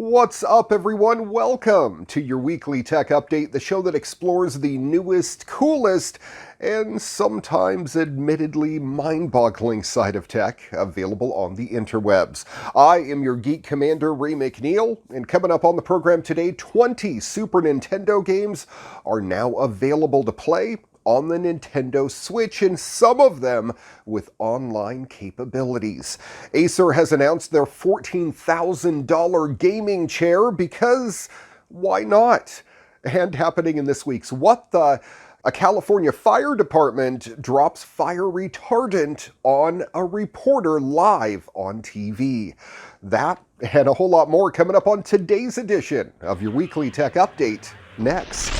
What's up, everyone? Welcome to your weekly tech update, the show that explores the newest, coolest, and sometimes admittedly mind-boggling side of tech available on the interwebs. I am your geek commander, Ray McNeil, and coming up on the program today, 20 Super Nintendo games are now available to play on the Nintendo Switch, and some of them with online capabilities. Acer has announced their $14,000 gaming chair because why not? And happening in this week's What The? A California fire department drops fire retardant on a reporter live on TV. That and a whole lot more coming up on today's edition of your weekly tech update next.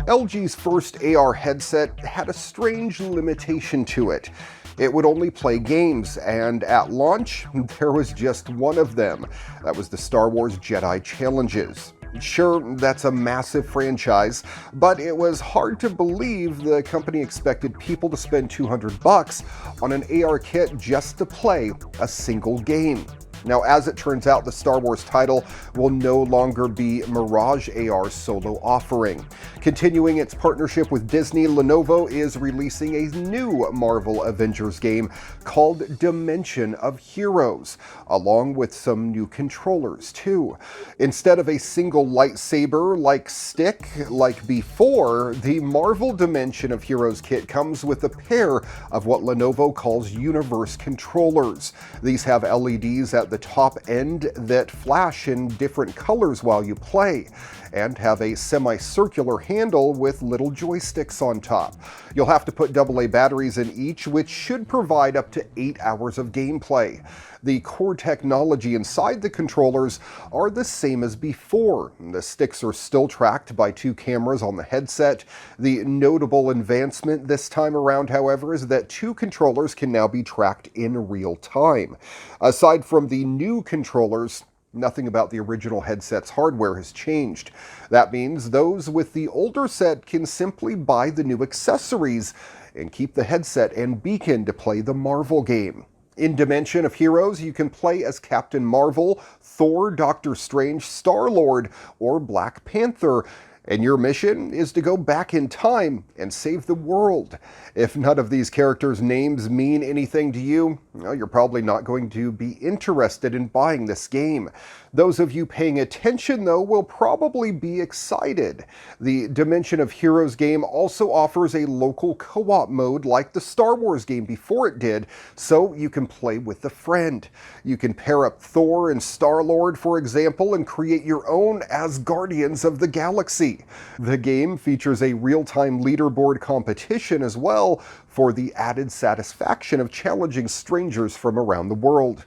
LG's first AR headset had a strange limitation to it. It would only play games, and at launch, there was just one of them. That was the Star Wars Jedi Challenges. Sure, that's a massive franchise, but it was hard to believe the company expected people to spend $200 on an AR kit just to play a single game. Now, as it turns out, the Star Wars title will no longer be Mirage AR's solo offering. Continuing its partnership with Disney, Lenovo is releasing a new Marvel Avengers game called Dimension of Heroes, along with some new controllers too. Instead of a single lightsaber-like stick like before, the Marvel Dimension of Heroes kit comes with a pair of what Lenovo calls universe controllers. These have LEDs at the top end that flash in different colors while you play, and have a semicircular handle with little joysticks on top. You'll have to put AA batteries in each, which should provide up to 8 hours of gameplay. The core technology inside the controllers are the same as before. The sticks are still tracked by 2 cameras on the headset. The notable advancement this time around, however, is that 2 controllers can now be tracked in real time. Aside from the new controllers, nothing about the original headset's hardware has changed. That means those with the older set can simply buy the new accessories and keep the headset and beacon to play the Marvel game. In Dimension of Heroes, you can play as Captain Marvel, Thor, Doctor Strange, Star-Lord, or Black Panther, and your mission is to go back in time and save the world. If none of these characters' names mean anything to you, well, you're probably not going to be interested in buying this game. Those of you paying attention, though, will probably be excited. The Dimension of Heroes game also offers a local co-op mode like the Star Wars game before it did, so you can play with a friend. You can pair up Thor and Star-Lord, for example, and create your own as Guardians of the Galaxy. The game features a real-time leaderboard competition as well for the added satisfaction of challenging strangers from around the world.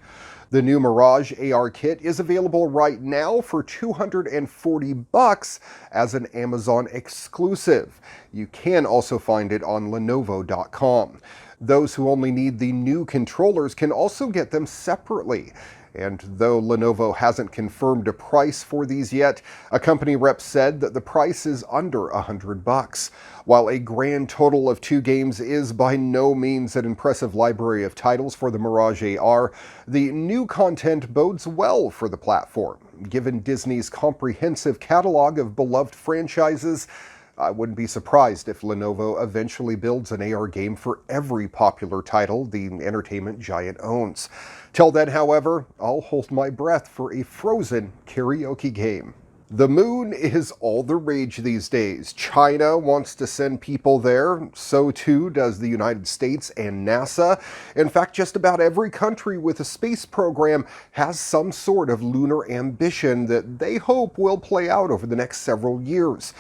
The new Mirage AR kit is available right now for $240 as an Amazon exclusive. You can also find it on Lenovo.com. Those who only need the new controllers can also get them separately. And though Lenovo hasn't confirmed a price for these yet, a company rep said that the price is under $100. While a grand total of 2 games is by no means an impressive library of titles for the Mirage AR, the new content bodes well for the platform. Given Disney's comprehensive catalog of beloved franchises, I wouldn't be surprised if Lenovo eventually builds an AR game for every popular title the entertainment giant owns. Till then, however, I'll hold my breath for a Frozen karaoke game. The moon is all the rage these days. China wants to send people there, so too does the United States and NASA. In fact, just about every country with a space program has some sort of lunar ambition that they hope will play out over the next several years.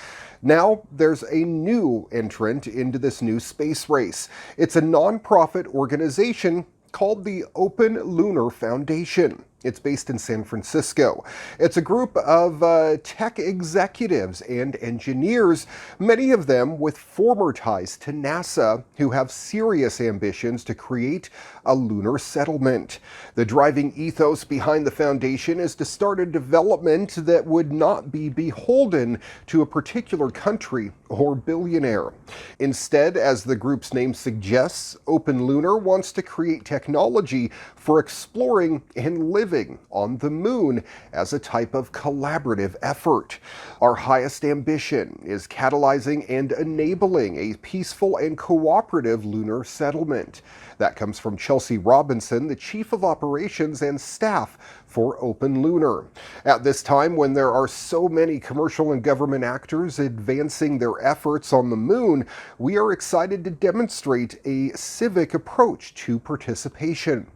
Now, there's a new entrant into this new space race. It's a non-profit organization called the Open Lunar Foundation. It's based in San Francisco. It's a group of tech executives and engineers, many of them with former ties to NASA, who have serious ambitions to create a lunar settlement. The driving ethos behind the foundation is to start a development that would not be beholden to a particular country or billionaire. Instead, as the group's name suggests, Open Lunar wants to create technology for exploring and living on the moon as a type of collaborative effort. Our highest ambition is catalyzing and enabling a peaceful and cooperative lunar settlement. That comes from Chelsea Robinson, the Chief of Operations and Staff for Open Lunar. At this time, when there are so many commercial and government actors advancing their efforts on the moon, we are excited to demonstrate a civic approach to participation.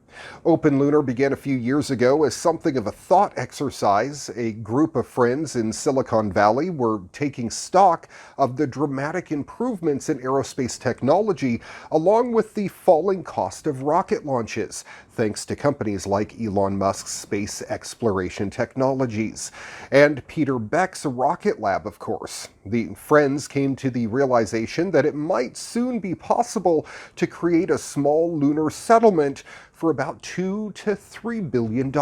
Open Lunar began a few years ago as something of a thought exercise. A group of friends in Silicon Valley were taking stock of the dramatic improvements in aerospace technology, along with the falling cost of rocket launches, thanks to companies like Elon Musk's space exploration technologies. And Peter Beck's Rocket Lab, of course. The friends came to the realization that it might soon be possible to create a small lunar settlement for about $2 to $3 billion.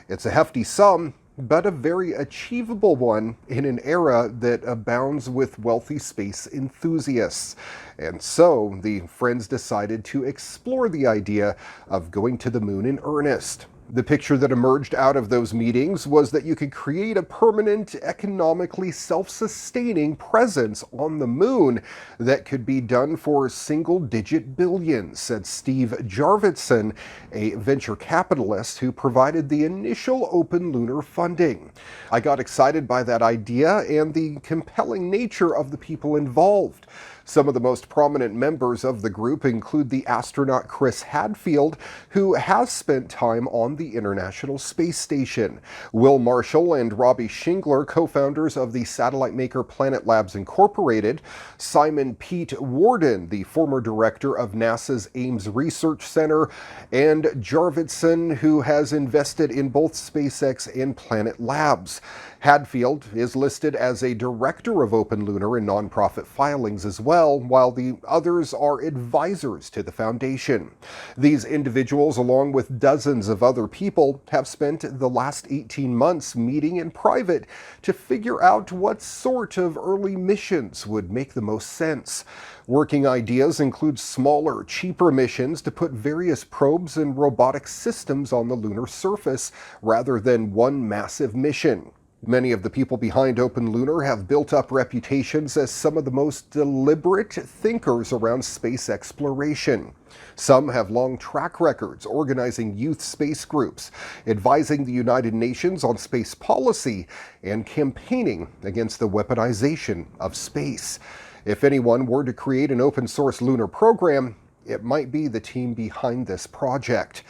It's a hefty sum, but a very achievable one in an era that abounds with wealthy space enthusiasts. And so the friends decided to explore the idea of going to the moon in earnest. The picture that emerged out of those meetings was that you could create a permanent, economically self-sustaining presence on the moon that could be done for single-digit billions, said Steve Jarvitson, a venture capitalist who provided the initial Open Lunar funding. I got excited by that idea and the compelling nature of the people involved. Some of the most prominent members of the group include the astronaut Chris Hadfield, who has spent time on the International Space Station. Will Marshall and Robbie Shingler, co-founders of the satellite maker Planet Labs Incorporated. Simon Pete Warden, the former director of NASA's Ames Research Center. And Jarvitson, who has invested in both SpaceX and Planet Labs. Hadfield is listed as a director of Open Lunar in nonprofit filings as well, while the others are advisors to the foundation. These individuals, along with dozens of other people, have spent the last 18 months meeting in private to figure out what sort of early missions would make the most sense. Working ideas include smaller, cheaper missions to put various probes and robotic systems on the lunar surface rather than one massive mission. Many of the people behind Open Lunar have built up reputations as some of the most deliberate thinkers around space exploration. Some have long track records organizing youth space groups, advising the United Nations on space policy, and campaigning against the weaponization of space. If anyone were to create an open-source lunar program, it might be the team behind this project.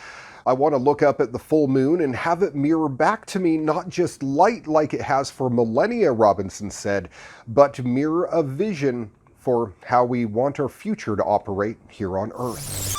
I want to look up at the full moon and have it mirror back to me not just light like it has for millennia, Robinson said, but to mirror a vision for how we want our future to operate here on Earth.